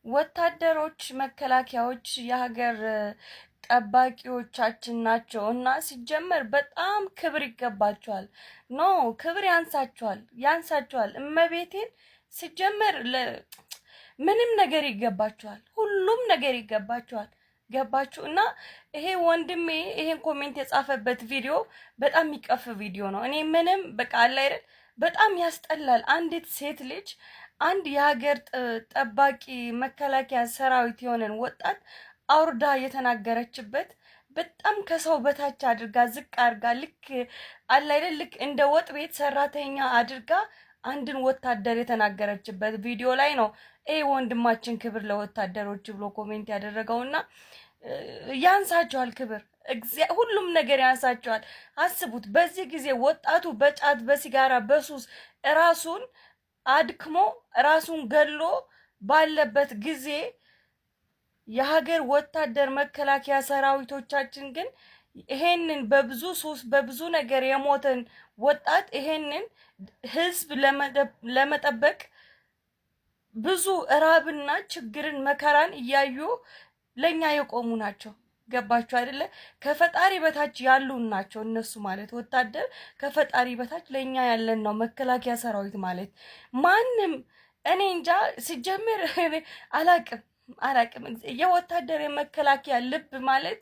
ወታደሮች መከላከያዎች የሀገር ጠባቂዎቻችን ናቸው እና ሲጀመር በጣም ክብር ይገባቸዋል። ኖ ክብር ያንሳቸዋል እመቤቴን ሲጀመር ምንም ነገር ይገባቸዋል፣ ሁሉም ነገር ይገባቸዋል። ገባችሁ? እና ይሄ ወንድሜ ይሄን ኮሜንት የጻፈበት ቪዲዮ በጣም የሚቀፍ ቪዲዮ ነው። እኔ ምንም በቃ አለ አይደል በጣም ያስጠላል። አንዲት ሴት ልጅ አንድ የሀገር ጠባቂ መከላከያ ሰራዊት የሆነን ወጣት አውርዳ የተናገረችበት በጣም ከሰው በታች አድርጋ ዝቅ አድርጋ ልክ አለ አይደል ልክ እንደ ወጥ ቤት ሰራተኛ አድርጋ አንድን ወታደር የተናገረችበት ቪዲዮ ላይ ነው ይሄ ወንድማችን ክብር ለወታደሮች ብሎ ኮሜንት ያደረገውና ያንሳቸዋል ክብር ሁሉም ነገር ያንሳቸዋል። አስቡት በዚህ ጊዜ ወጣቱ በጫት በሲጋራ በሱስ ራሱን አድክሞ ራሱን ገሎ ባለበት ጊዜ የሀገር ወታደር መከላከያ ሰራዊቶቻችን ግን ይሄንን በብዙ ሱስ በብዙ ነገር የሞተን ወጣት ይሄንን ህዝብ ለመጠበቅ ብዙ እራብና ችግርን መከራን እያዩ ለኛ የቆሙ ናቸው። ገባችሁ አይደለ? ከፈጣሪ በታች ያሉ ናቸው እነሱ ማለት ወታደር ከፈጣሪ በታች ለኛ ያለን ነው መከላከያ ሰራዊት ማለት ማንም እኔ እንጃ ሲጀምር አላቅም የወታደር የመከላከያ ልብ ማለት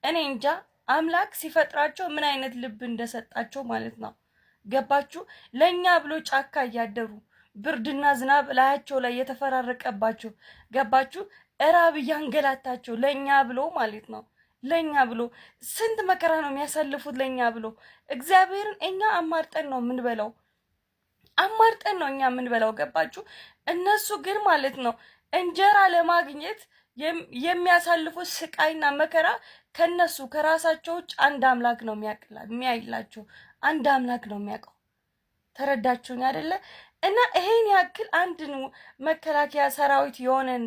እኔ እንጃ አምላክ ሲፈጥራቸው ምን አይነት ልብ እንደሰጣቸው ማለት ነው። ገባችሁ? ለኛ ብሎ ጫካ እያደሩ ብርድና ዝናብ ላያቸው ላይ የተፈራረቀባቸው ገባችሁ? እራብ እያንገላታቸው ለኛ ብሎ ማለት ነው። ለኛ ብሎ ስንት መከራ ነው የሚያሳልፉት ለኛ ብሎ እግዚአብሔርን እኛ አማርጠን ነው የምንበላው፣ አማርጠን ነው እኛ የምንበላው። ገባችሁ? እነሱ ግን ማለት ነው እንጀራ ለማግኘት የሚያሳልፉት ስቃይና መከራ ከነሱ ከራሳቸው ውጭ አንድ አምላክ ነው የሚያይላቸው፣ አንድ አምላክ ነው የሚያውቀው። ተረዳችሁኝ አይደለ? እና ይሄን ያክል አንድ መከላከያ ሰራዊት የሆነን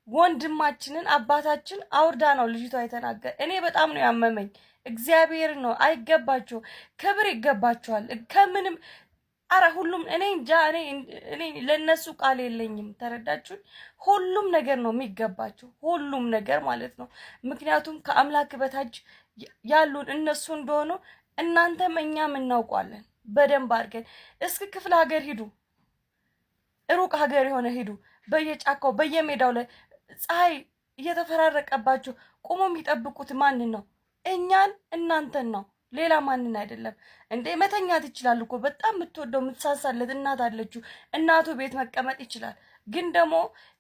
ወንድማችንን አባታችን አውርዳ ነው ልጅቷ የተናገረ። እኔ በጣም ነው ያመመኝ። እግዚአብሔር ነው አይገባቸው፣ ክብር ይገባቸዋል ከምንም አረ ሁሉም እኔ እንጃ እኔ ለነሱ ቃል የለኝም። ተረዳችሁኝ? ሁሉም ነገር ነው የሚገባቸው፣ ሁሉም ነገር ማለት ነው። ምክንያቱም ከአምላክ በታች ያሉን እነሱ እንደሆኑ እናንተም እኛም እናውቋለን በደንብ አድርገን። እስኪ ክፍለ ሀገር ሂዱ፣ ሩቅ ሀገር የሆነ ሂዱ፣ በየጫካው በየሜዳው ላይ ፀሐይ እየተፈራረቀባቸው ቆሞ የሚጠብቁት ማንን ነው? እኛን እናንተን ነው፣ ሌላ ማንን አይደለም። እንዴ መተኛት ይችላል እኮ በጣም የምትወደው የምትሳሳለት እናት አለችው። እናቱ ቤት መቀመጥ ይችላል። ግን ደግሞ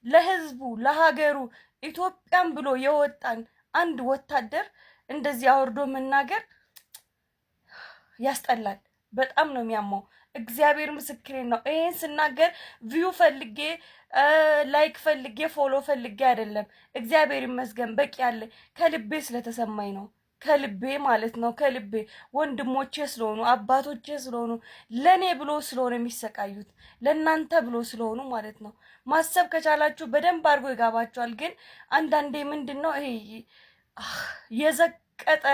ለህዝቡ ለሀገሩ ኢትዮጵያን ብሎ የወጣን አንድ ወታደር እንደዚህ አውርዶ መናገር ያስጠላል። በጣም ነው የሚያማው። እግዚአብሔር ምስክሬ ነው። ይሄን ስናገር ቪው ፈልጌ ላይክ ፈልጌ ፎሎ ፈልጌ አይደለም። እግዚአብሔር ይመስገን በቂ ያለ ከልቤ ስለተሰማኝ ነው። ከልቤ ማለት ነው። ከልቤ ወንድሞቼ ስለሆኑ አባቶቼ ስለሆኑ ለኔ ብሎ ስለሆነ የሚሰቃዩት ለናንተ ብሎ ስለሆኑ ማለት ነው። ማሰብ ከቻላችሁ በደንብ አድርጎ ይጋባችኋል። ግን አንዳንዴ ምንድነው ይሄ የዘቀጠ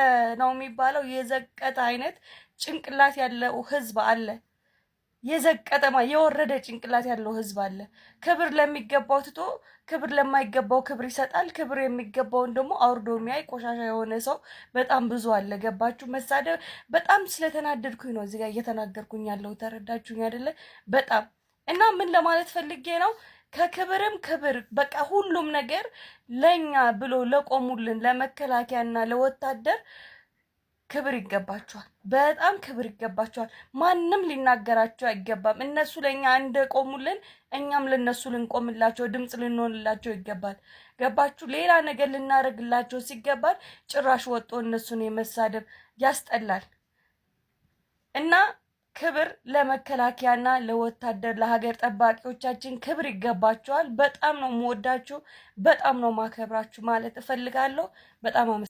ነው የሚባለው የዘቀጠ አይነት ጭንቅላት ያለው ህዝብ አለ። የዘቀጠማ የወረደ ጭንቅላት ያለው ህዝብ አለ። ክብር ለሚገባው ትቶ ክብር ለማይገባው ክብር ይሰጣል። ክብር የሚገባውን ደግሞ አውርዶ የሚያይ ቆሻሻ የሆነ ሰው በጣም ብዙ አለ። ገባችሁ? መሳደብ በጣም ስለተናደድኩኝ ነው እዚህ ጋር እየተናገርኩኝ ያለው። ተረዳችሁኝ አይደለ? በጣም እና ምን ለማለት ፈልጌ ነው ከክብርም ክብር በቃ ሁሉም ነገር ለኛ ብሎ ለቆሙልን ለመከላከያና ለወታደር ክብር ይገባቸዋል። በጣም ክብር ይገባቸዋል። ማንም ሊናገራቸው አይገባም። እነሱ ለኛ እንደቆሙልን እኛም ለነሱ ልንቆምላቸው ድምጽ ልንሆንላቸው ይገባል። ገባችሁ? ሌላ ነገር ልናደርግላቸው ሲገባል ጭራሽ ወጦ እነሱን የመሳደብ ያስጠላል። እና ክብር ለመከላከያና ለወታደር ለሀገር ጠባቂዎቻችን ክብር ይገባቸዋል። በጣም ነው የምወዳችሁ፣ በጣም ነው ማከብራችሁ ማለት እፈልጋለሁ። በጣም